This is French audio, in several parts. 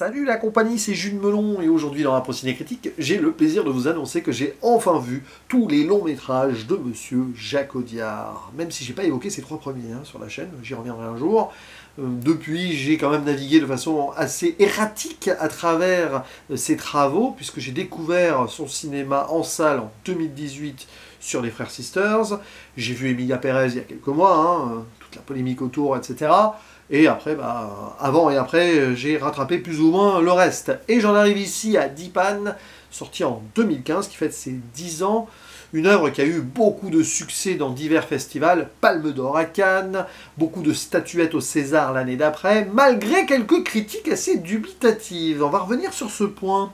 Salut la compagnie, c'est Jules Melon et aujourd'hui dans Impro Ciné Critique, j'ai le plaisir de vous annoncer que j'ai enfin vu tous les longs métrages de Monsieur Jacques Audiard. Même si j'ai pas évoqué ces 3 premiers sur la chaîne, j'y reviendrai un jour. Depuis, j'ai quand même navigué de façon assez erratique à travers ses travaux, puisque j'ai découvert son cinéma en salle en 2018 sur les Frères Sisters. J'ai vu Emilia Pérez il y a quelques mois, toute la polémique autour, etc. Et après, avant et après, j'ai rattrapé plus ou moins le reste. Et j'en arrive ici à Dipan, sorti en 2015, qui fête ses 10 ans. Une œuvre qui a eu beaucoup de succès dans divers festivals, Palme d'Or à Cannes, beaucoup de statuettes au César l'année d'après, malgré quelques critiques assez dubitatives. On va revenir sur ce point.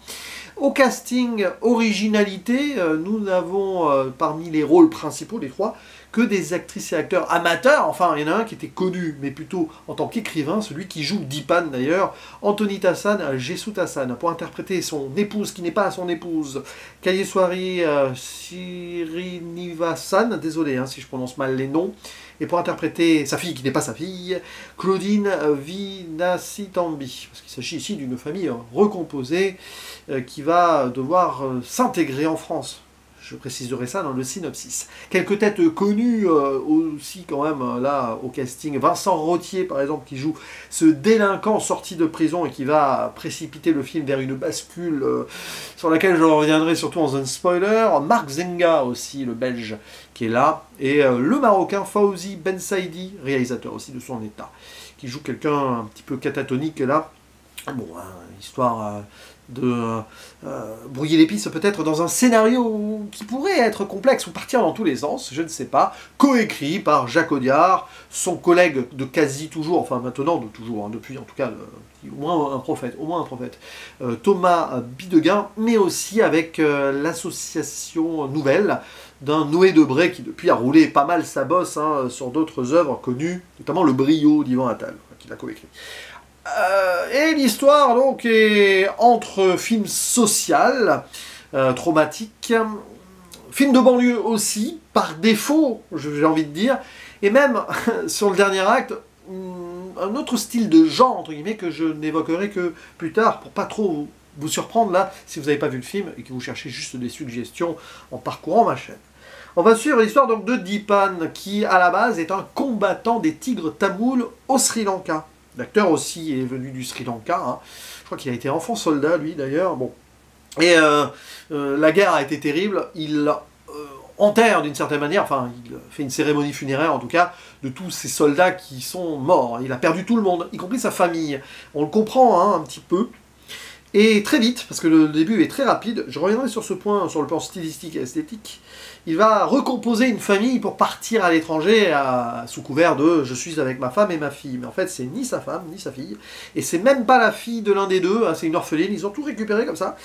Au casting originalité, nous avons parmi les rôles principaux, les 3, que des actrices et acteurs amateurs. Enfin, il y en a un qui était connu, mais plutôt en tant qu'écrivain, celui qui joue Dipan d'ailleurs, Anthony Tassan, Jessout Hassan, pour interpréter son épouse, qui n'est pas son épouse, Kayeswari Srinivasan, désolé si je prononce mal les noms, et pour interpréter sa fille, qui n'est pas sa fille, Claudine Vinasitambi, parce qu'il s'agit ici d'une famille recomposée qui va devoir s'intégrer en France. Je préciserai ça dans le synopsis. Quelques têtes connues aussi quand même là au casting. Vincent Rottier par exemple qui joue ce délinquant sorti de prison et qui va précipiter le film vers une bascule sur laquelle je reviendrai surtout en zone spoiler. Marc Zenga aussi, le belge qui est là. Et le marocain Fawzi Ben Saidi, réalisateur aussi de Son État, qui joue quelqu'un un petit peu catatonique là. Bon, histoire de brouiller les pistes peut-être dans un scénario qui pourrait être complexe ou partir dans tous les sens, je ne sais pas, coécrit par Jacques Audiard, son collègue de quasi toujours, enfin maintenant de toujours, depuis en tout cas, au moins un prophète, Thomas Bidegain, mais aussi avec l'association nouvelle d'un Noé Debré qui depuis a roulé pas mal sa bosse sur d'autres œuvres connues, notamment Le Brio d'Ivan Attal, qu'il a coécrit. Et l'histoire donc est entre film social, traumatique, film de banlieue aussi, par défaut, j'ai envie de dire, et même sur le dernier acte, un autre style de genre, entre guillemets, que je n'évoquerai que plus tard, pour pas trop vous surprendre là, si vous n'avez pas vu le film et que vous cherchez juste des suggestions en parcourant ma chaîne. On va suivre l'histoire donc de Dipan, qui à la base est un combattant des tigres tamouls au Sri Lanka. L'acteur aussi est venu du Sri Lanka, je crois qu'il a été enfant soldat lui d'ailleurs, bon. Et la guerre a été terrible, il enterre d'une certaine manière, enfin il fait une cérémonie funéraire en tout cas, de tous ces soldats qui sont morts. Il a perdu tout le monde, y compris sa famille. On le comprend un petit peu. Et très vite, parce que le début est très rapide, je reviendrai sur ce point, sur le plan stylistique et esthétique, il va recomposer une famille pour partir à l'étranger sous couvert de « je suis avec ma femme et ma fille ». Mais en fait, c'est ni sa femme, ni sa fille, et c'est même pas la fille de l'un des deux, c'est une orpheline, ils ont tout récupéré comme ça,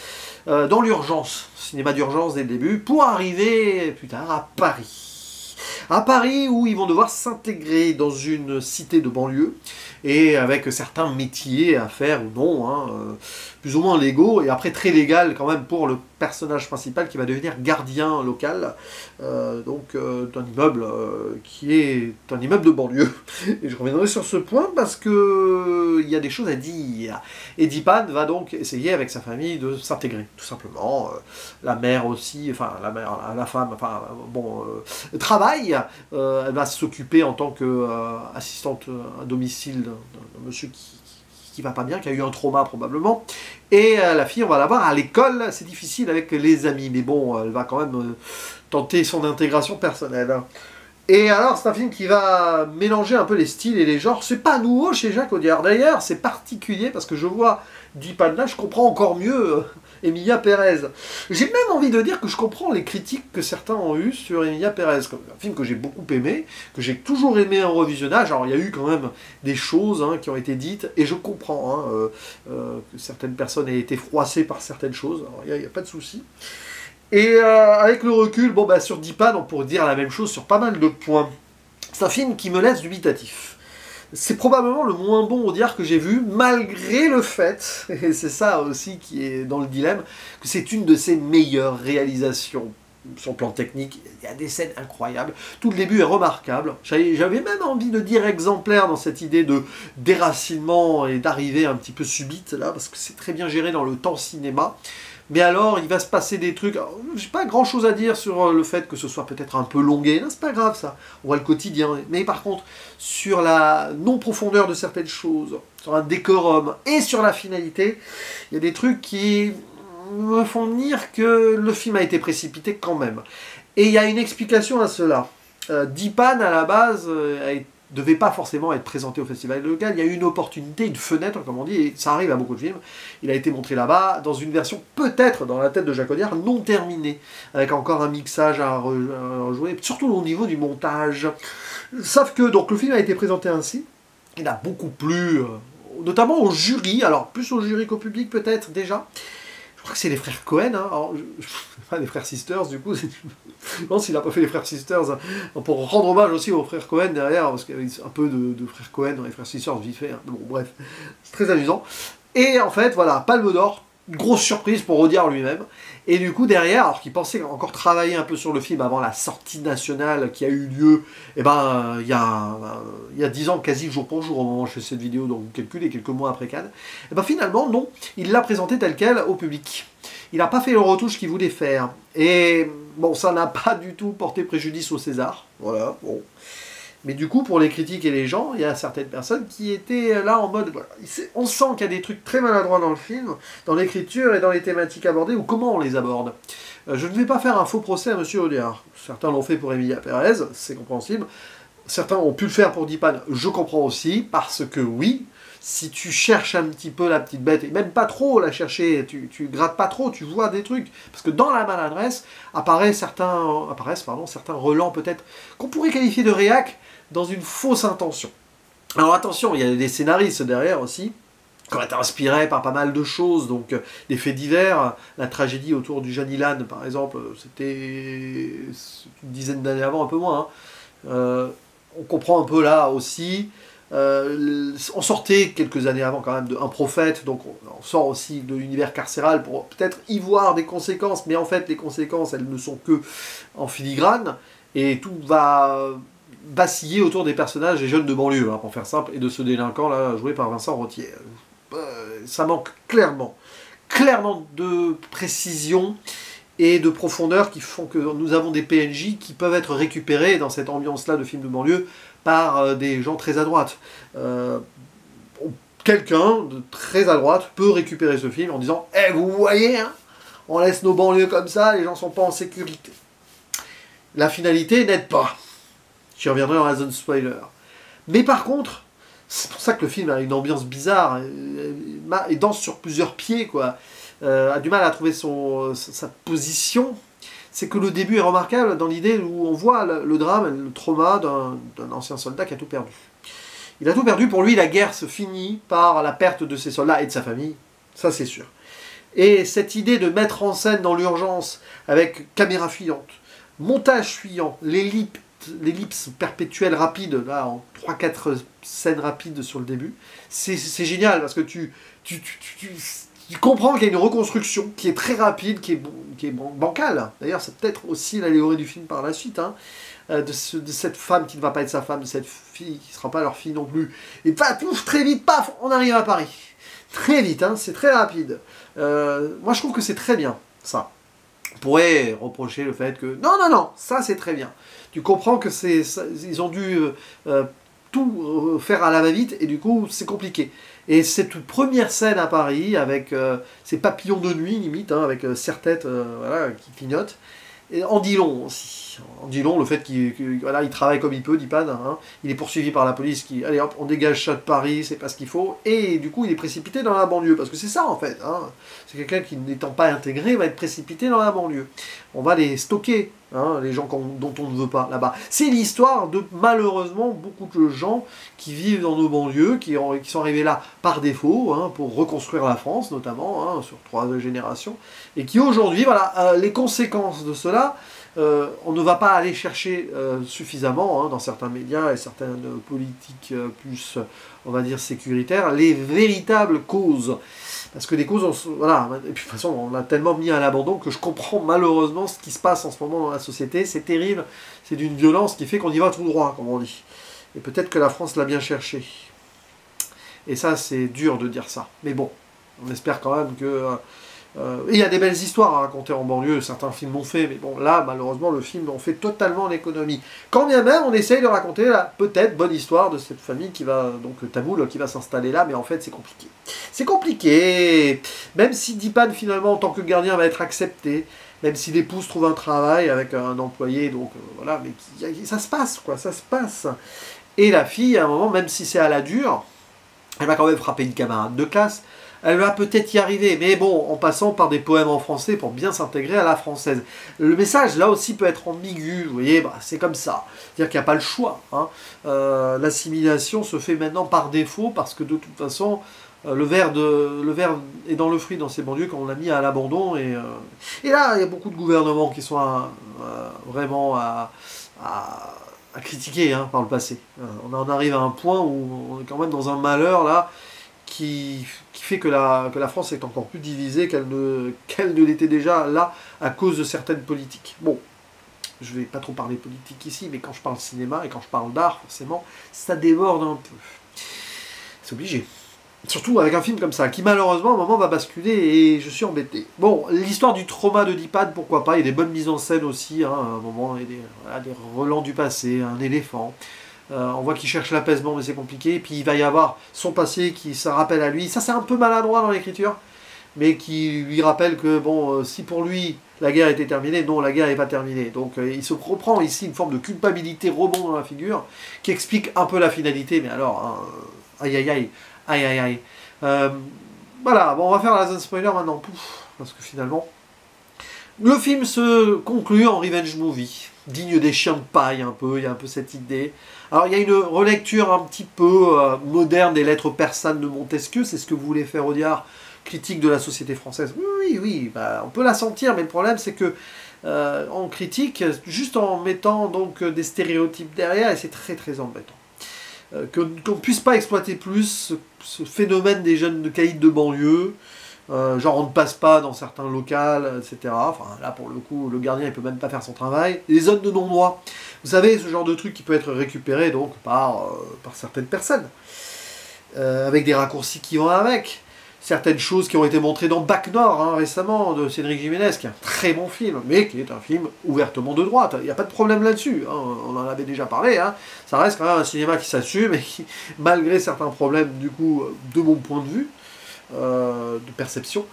dans l'urgence, cinéma d'urgence dès le début, pour arriver plus tard à Paris. À Paris où ils vont devoir s'intégrer dans une cité de banlieue, et avec certains métiers à faire ou non, plus ou moins légaux, et après très légal quand même pour le personnage principal qui va devenir gardien local, d'un immeuble qui est un immeuble de banlieue. Et je reviendrai sur ce point parce que il y a des choses à dire. Et Dipan va donc essayer avec sa famille de s'intégrer, tout simplement. La mère aussi, enfin la femme, enfin bon, travaille, elle va s'occuper en tant qu'assistante à domicile d'un monsieur qui va pas bien, qui a eu un trauma probablement, et la fille on va la voir à l'école, c'est difficile avec les amis, mais bon, elle va quand même tenter son intégration personnelle. Et alors c'est un film qui va mélanger un peu les styles et les genres, c'est pas nouveau chez Jacques Audiard, d'ailleurs c'est particulier parce que je vois Dipan là, je comprends encore mieux Emilia Pérez. J'ai même envie de dire que je comprends les critiques que certains ont eues sur Emilia Pérez, un film que j'ai beaucoup aimé, que j'ai toujours aimé en revisionnage. Alors il y a eu quand même des choses qui ont été dites, et je comprends que certaines personnes aient été froissées par certaines choses, alors il n'y a pas de souci. Et avec le recul, sur Dipan, on pourrait dire la même chose sur pas mal de points. C'est un film qui me laisse dubitatif. C'est probablement le moins bon Audiard que j'ai vu, malgré le fait, et c'est ça aussi qui est dans le dilemme, que c'est une de ses meilleures réalisations. sur le plan technique, il y a des scènes incroyables. Tout le début est remarquable. J'avais même envie de dire exemplaire dans cette idée de déracinement et d'arrivée un petit peu subite, là, parce que c'est très bien géré dans le temps cinéma. Mais alors, il va se passer des trucs... J'ai pas grand-chose à dire sur le fait que ce soit peut-être un peu longué. Non, c'est pas grave, ça. On voit le quotidien. Mais par contre, sur la non-profondeur de certaines choses, sur un décorum et sur la finalité, il y a des trucs qui me font dire que le film a été précipité quand même. Et il y a une explication à cela. Dipan, à la base, devait pas forcément être présenté au festival local. Il y a eu une opportunité, une fenêtre, comme on dit, et ça arrive à beaucoup de films. Il a été montré là-bas, dans une version peut-être, dans la tête de Jacques Audiard, non terminée, avec encore un mixage à rejouer, surtout au niveau du montage. Sauf que donc, le film a été présenté ainsi. Il a beaucoup plu, notamment au jury, alors plus au jury qu'au public peut-être déjà. Je crois que c'est les frères Cohen, hein. Alors, pas les frères Sisters, du coup, je pense qu'il n'a pas fait les frères Sisters, hein, pour rendre hommage aussi aux frères Cohen derrière, parce qu'il y avait un peu de frères Cohen dans les frères Sisters, vite fait, hein. Bon, bref, c'est très amusant. Et en fait, voilà, Palme d'Or, grosse surprise pour Audiard lui-même, et du coup, derrière, alors qu'il pensait encore travailler un peu sur le film avant la sortie nationale qui a eu lieu, il y a 10 ans, quasi jour pour jour, au moment où je fais cette vidéo, donc vous calculez, quelques mois après Cannes, et ben finalement, non, il l'a présenté tel quel au public. Il n'a pas fait le retouche qu'il voulait faire. Et bon, ça n'a pas du tout porté préjudice au César. Voilà, bon. Mais du coup, pour les critiques et les gens, il y a certaines personnes qui étaient là en mode... Voilà, on sent qu'il y a des trucs très maladroits dans le film, dans l'écriture et dans les thématiques abordées, ou comment on les aborde. Je ne vais pas faire un faux procès à M. Audiard. Certains l'ont fait pour Emilia Pérez, c'est compréhensible. Certains ont pu le faire pour Dipan, je comprends aussi, parce que oui, si tu cherches un petit peu la petite bête, et même pas trop la chercher, tu grattes pas trop, tu vois des trucs. Parce que dans la maladresse, apparaissent certains relents peut-être, qu'on pourrait qualifier de réac, dans une fausse intention. Alors attention, il y a des scénaristes derrière aussi, qui ont été inspirés par pas mal de choses, donc les faits divers, la tragédie autour du Jeanne Ilan, par exemple, c'était une dizaine d'années avant, un peu moins, hein. On comprend un peu là aussi. On sortait quelques années avant quand même de Un prophète, donc on sort aussi de l'univers carcéral pour peut-être y voir des conséquences, mais en fait les conséquences elles ne sont que en filigrane, et tout va vaciller autour des personnages des jeunes de banlieue, hein, pour faire simple, et de ce délinquant là joué par Vincent Rottier. Ça manque clairement de précision et de profondeur qui font que nous avons des PNJ qui peuvent être récupérés dans cette ambiance-là de film de banlieue par des gens très à droite. Quelqu'un de très à droite peut récupérer ce film en disant « Eh, vous voyez, hein, on laisse nos banlieues comme ça, les gens ne sont pas en sécurité. » La finalité n'aide pas. J'y reviendrai dans la zone spoiler. Mais par contre, c'est pour ça que le film a une ambiance bizarre et danse sur plusieurs pieds, quoi. A du mal à trouver sa position. C'est que le début est remarquable dans l'idée où on voit le drame, le trauma d'un ancien soldat qui a tout perdu. Il a tout perdu, pour lui la guerre se finit par la perte de ses soldats et de sa famille, ça c'est sûr. Et cette idée de mettre en scène dans l'urgence, avec caméra fuyante, montage fuyant, l'ellipse perpétuelle rapide, là en 3-4 scènes rapides sur le début, c'est génial parce que tu comprends qu'il y a une reconstruction qui est très rapide, qui est bancale. D'ailleurs, c'est peut-être aussi l'allégorie du film par la suite, hein, de cette femme qui ne va pas être sa femme, de cette fille qui ne sera pas leur fille non plus. Et pouf, très vite, paf, on arrive à Paris. Très vite, hein, c'est très rapide. Moi, je trouve que c'est très bien, ça. On pourrait reprocher le fait que... Non, ça c'est très bien. Tu comprends que ils ont dû tout faire à la va-vite, et du coup, c'est compliqué. Et cette première scène à Paris, avec ces papillons de nuit, limite, hein, avec serre-tête voilà, qui clignotent, et en dit long aussi. En dit long le fait qu'il voilà, il travaille comme il peut, Dipan, hein. Il est poursuivi par la police qui, allez hop, on dégage ça de Paris, c'est pas ce qu'il faut, et du coup il est précipité dans la banlieue, parce que c'est ça en fait, hein. C'est quelqu'un qui n'étant pas intégré va être précipité dans la banlieue. On va les stocker, hein, les gens dont on ne veut pas là-bas. C'est l'histoire de malheureusement beaucoup de gens qui vivent dans nos banlieues, qui sont arrivés là par défaut, hein, pour reconstruire la France notamment, hein, sur 3 générations, et qui aujourd'hui, voilà, les conséquences de cela, on ne va pas aller chercher suffisamment, hein, dans certains médias et certaines politiques plus, on va dire, sécuritaires, les véritables causes. Parce que les causes, voilà, et puis de toute façon, on l'a tellement mis à l'abandon que je comprends malheureusement ce qui se passe en ce moment dans la société. C'est terrible, c'est d'une violence qui fait qu'on y va tout droit, comme on dit. Et peut-être que la France l'a bien cherché. Et ça, c'est dur de dire ça. Mais bon, on espère quand même que... il y a des belles histoires à raconter en banlieue, certains films l'ont fait, mais bon, là, malheureusement, le film en fait totalement l'économie. Quand bien même, on essaye de raconter la peut-être bonne histoire de cette famille qui va, donc Tamoul, qui va s'installer là, mais en fait, c'est compliqué. C'est compliqué, même si Dipan, finalement, en tant que gardien, va être accepté, même si l'épouse trouve un travail avec un employé, donc voilà, mais ça se passe, quoi, ça se passe. Et la fille, à un moment, même si c'est à la dure, elle va quand même frapper une camarade de classe. Elle va peut-être y arriver, mais bon, en passant par des poèmes en français pour bien s'intégrer à la française. Le message, là aussi, peut être ambigu, vous voyez, bah, c'est comme ça. C'est-à-dire qu'il n'y a pas le choix. Hein. L'assimilation se fait maintenant par défaut, parce que de toute façon, le verre est dans le fruit dans ces banlieues quand on l'a mis à l'abandon. Et là, il y a beaucoup de gouvernements qui sont vraiment à critiquer par le passé. On en arrive à un point où on est quand même dans un malheur, là, qui fait que la France est encore plus divisée qu'elle ne l'était déjà là à cause de certaines politiques. Bon, je ne vais pas trop parler politique ici, mais quand je parle cinéma et quand je parle d'art, forcément, ça déborde un peu. C'est obligé. Surtout avec un film comme ça, qui malheureusement, à un moment, va basculer et je suis embêté. Bon, l'histoire du trauma de Dipan, pourquoi pas, il y a des bonnes mises en scène aussi, à un moment, il y a des relents du passé, un éléphant. On voit qu'il cherche l'apaisement, mais c'est compliqué. Et puis il va y avoir son passé qui se rappelle à lui. Ça, c'est un peu maladroit dans l'écriture, mais qui lui rappelle que, bon, si pour lui, la guerre était terminée, non, la guerre n'est pas terminée. Donc il se reprend ici une forme de culpabilité rebond dans la figure, qui explique un peu la finalité, mais alors, aïe aïe aïe, aïe aïe aïe. Voilà, bon, on va faire la zone spoiler maintenant, pouf, parce que finalement... Le film se conclut en revenge movie, digne des chiens de paille un peu, il y a un peu cette idée. Alors il y a une relecture un petit peu moderne des lettres persanes de Montesquieu, c'est ce que voulait faire Audiard, critique de la société française. Oui, bah, on peut la sentir, mais le problème c'est que on critique juste en mettant donc des stéréotypes derrière, et c'est très très embêtant. Qu'on ne puisse pas exploiter plus ce phénomène des jeunes de caïds de banlieue, genre on ne passe pas dans certains locales, etc. Enfin là pour le coup le gardien il peut même pas faire son travail. Les zones de non-droit, vous savez ce genre de truc qui peut être récupéré donc par certaines personnes, avec des raccourcis qui vont avec. Certaines choses qui ont été montrées dans Bac Nord récemment de Cédric Jiménez, qui est un très bon film, mais qui est un film ouvertement de droite. Il n'y a pas de problème là-dessus, on en avait déjà parlé. Ça reste quand même un cinéma qui s'assume et qui, malgré certains problèmes du coup de mon point de vue, de perception,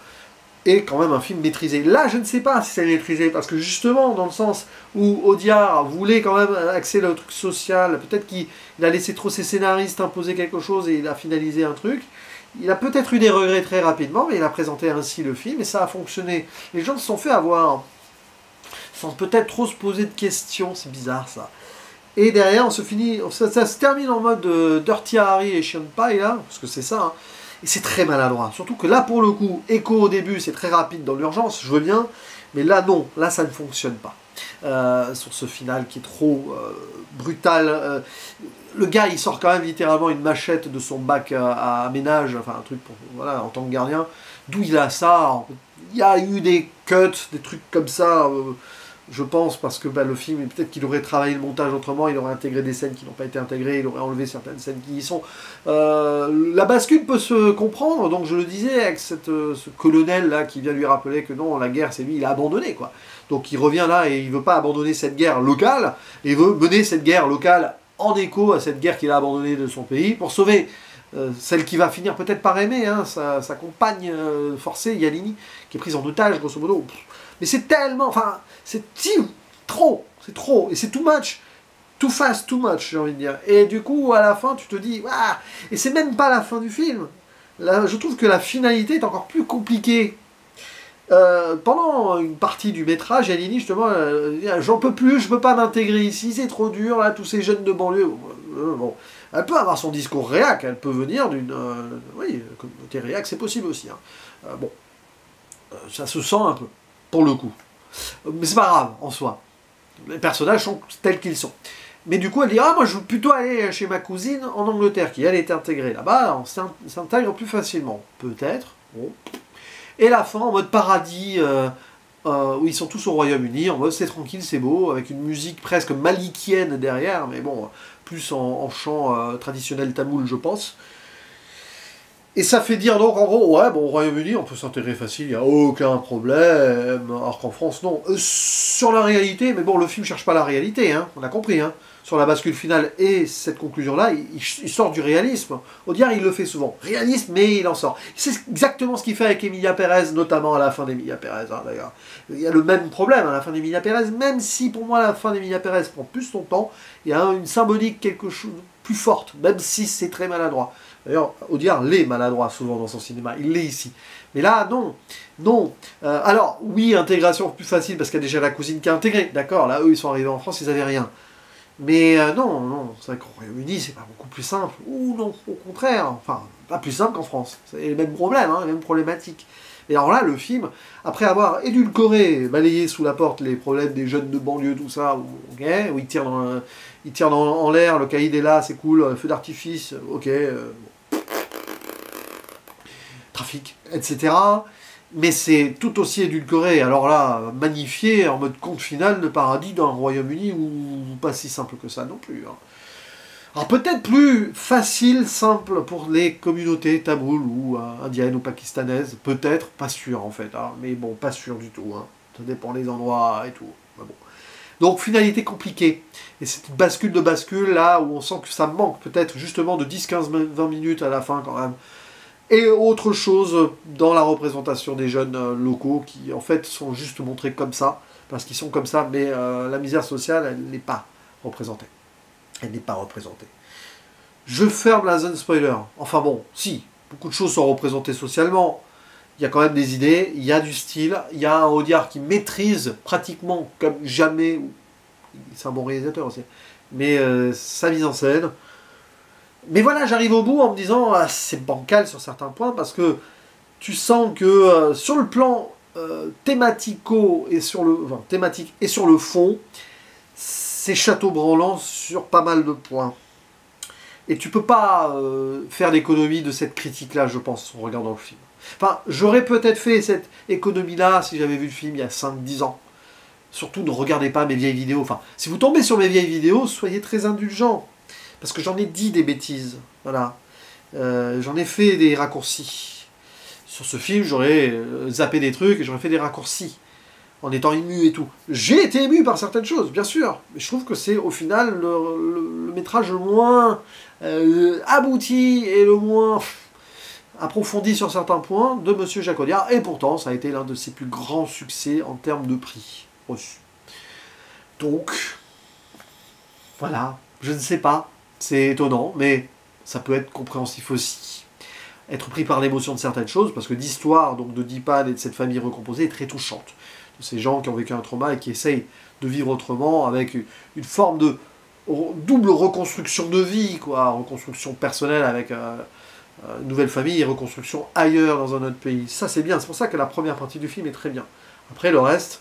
est quand même un film maîtrisé. Là, je ne sais pas si c'est maîtrisé, parce que justement, dans le sens où Audiard voulait quand même axer le truc social, peut-être qu'il a laissé trop ses scénaristes imposer quelque chose et il a finalisé un truc. Il a peut-être eu des regrets très rapidement, mais il a présenté ainsi le film et ça a fonctionné. Les gens se sont fait avoir, sans peut-être trop se poser de questions, c'est bizarre ça. Et derrière, ça se termine en mode Dirty Harry et Chien de paille, là, parce que c'est ça, et c'est très maladroit. Surtout que là, pour le coup, Echo au début, c'est très rapide dans l'urgence, je veux bien, mais là, non, là, ça ne fonctionne pas. Sur ce final qui est trop brutal. Le gars, il sort quand même littéralement une machette de son bac à ménage, enfin un truc pour, voilà, en tant que gardien. D'où il a ça? Il y a eu des cuts, des trucs comme ça, je pense, parce que le film, peut-être qu'il aurait travaillé le montage autrement, il aurait intégré des scènes qui n'ont pas été intégrées, il aurait enlevé certaines scènes qui y sont. La bascule peut se comprendre, donc je le disais, avec ce colonel là qui vient lui rappeler que non, la guerre, c'est lui, il a abandonné, quoi. Donc il revient là et il veut pas abandonner cette guerre locale, il veut mener cette guerre locale en écho à cette guerre qu'il a abandonnée de son pays, pour sauver celle qui va finir peut-être par aimer, sa compagne forcée, Yalini, qui est prise en otage, grosso modo. Mais c'est tellement, enfin, c'est trop, et c'est too much, too fast, too much, j'ai envie de dire. Et du coup, à la fin, tu te dis, ah, et c'est même pas la fin du film. Là, je trouve que la finalité est encore plus compliquée. Pendant une partie du métrage, Yalini, justement, j'en peux plus, je peux pas m'intégrer ici, c'est trop dur, là, tous ces jeunes de banlieue. Bon, elle peut avoir son discours réac, elle peut venir d'une... oui, communauté réac, c'est possible aussi. Bon, ça se sent un peu, pour le coup. Mais c'est pas grave, en soi. Les personnages sont tels qu'ils sont. Mais du coup, elle dit, ah, moi, je veux plutôt aller chez ma cousine en Angleterre, qui, elle, est intégrée là-bas, on s'intègre plus facilement. Peut-être, Bon. Et la fin en mode paradis, où ils sont tous au Royaume-Uni, en mode c'est tranquille, c'est beau, avec une musique presque malikienne derrière, mais bon, plus en chant traditionnel tamoul, je pense. Et ça fait dire donc en gros, ouais, bon, au Royaume-Uni, on peut s'intégrer facile, il n'y a aucun problème, alors qu'en France, non. Sur la réalité, mais bon, le film cherche pas la réalité, hein, on a compris, hein. Sur la bascule finale et cette conclusion-là, il sort du réalisme. Audiard, il le fait souvent. Réalisme, mais il en sort. C'est exactement ce qu'il fait avec Emilia Pérez, notamment à la fin d'Emilia Pérez, hein, d'ailleurs. Il y a le même problème à la fin d'Emilia Pérez, même si pour moi la fin d'Emilia Pérez prend plus son temps, il y a une symbolique quelque chose de plus forte, même si c'est très maladroit. D'ailleurs, Audiard l'est maladroit souvent dans son cinéma, il l'est ici. Mais là, non, non. Alors, oui, intégration plus facile parce qu'il y a déjà la cousine qui est intégrée, d'accord, là, eux, ils sont arrivés en France, ils n'avaient rien. Mais non, non, c'est vrai qu'au Royaume-Uni, c'est pas beaucoup plus simple. Ou non, au contraire, enfin, pas plus simple qu'en France. C'est les mêmes problèmes, hein, les mêmes problématiques. Et alors là, le film, après avoir édulcoré, balayé sous la porte les problèmes des jeunes de banlieue, tout ça, okay, où ils tirent en l'air, le caïd est là, c'est cool, feu d'artifice, ok, trafic, etc. Mais c'est tout aussi édulcoré, alors là, magnifié en mode conte final de paradis dans le Royaume-Uni, ou pas si simple que ça non plus. Hein. Alors peut-être plus facile, simple pour les communautés tamoules ou indiennes ou pakistanaises, peut-être, pas sûr en fait, hein. Mais bon, pas sûr du tout, hein. Ça dépend des endroits et tout. Mais bon. Donc finalité compliquée. Et cette bascule de bascule là où on sent que ça manque peut-être justement de 10, 15, 20 minutes à la fin quand même. Et autre chose dans la représentation des jeunes locaux qui en fait sont juste montrés comme ça, parce qu'ils sont comme ça, mais la misère sociale, elle n'est pas représentée. Elle n'est pas représentée. Je ferme la zone spoiler. Enfin bon, si, beaucoup de choses sont représentées socialement. Il y a quand même des idées, il y a du style, il y a un Audiard qui maîtrise pratiquement comme jamais, c'est un bon réalisateur aussi, mais sa mise en scène. Mais voilà, j'arrive au bout en me disant, ah, c'est bancal sur certains points, parce que tu sens que sur le plan thématico et sur le, enfin, thématique et sur le fond, c'est château branlant sur pas mal de points. Et tu peux pas faire l'économie de cette critique-là, je pense, en regardant le film. Enfin, j'aurais peut-être fait cette économie-là si j'avais vu le film il y a 5-10 ans. Surtout, ne regardez pas mes vieilles vidéos. Enfin, si vous tombez sur mes vieilles vidéos, soyez très indulgents. Parce que j'en ai dit des bêtises. Voilà. J'en ai fait des raccourcis. Sur ce film, j'aurais zappé des trucs et j'aurais fait des raccourcis. En étant ému et tout. J'ai été ému par certaines choses, bien sûr. Mais je trouve que c'est au final le métrage le moins abouti et le moins approfondi sur certains points de Monsieur Jacques Audiard. Et pourtant, ça a été l'un de ses plus grands succès en termes de prix reçus. Donc, voilà. Je ne sais pas. C'est étonnant, mais ça peut être compréhensif aussi. Être pris par l'émotion de certaines choses, parce que l'histoire donc de Dipan et de cette famille recomposée est très touchante. De ces gens qui ont vécu un trauma et qui essayent de vivre autrement avec une forme de double reconstruction de vie, quoi. Reconstruction personnelle avec une nouvelle famille et reconstruction ailleurs dans un autre pays. Ça c'est bien, c'est pour ça que la première partie du film est très bien. Après le reste,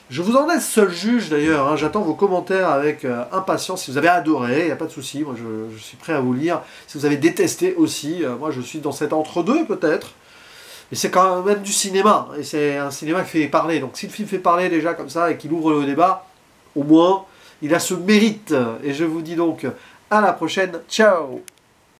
je vous en laisse seul juge d'ailleurs, hein. J'attends vos commentaires avec impatience. Si vous avez adoré, il n'y a pas de souci, moi je suis prêt à vous lire. Si vous avez détesté aussi, moi je suis dans cet entre-deux peut-être. Mais c'est quand même du cinéma, et c'est un cinéma qui fait parler. Donc si le film fait parler déjà comme ça et qu'il ouvre le débat, au moins il a ce mérite. Et je vous dis donc à la prochaine, ciao!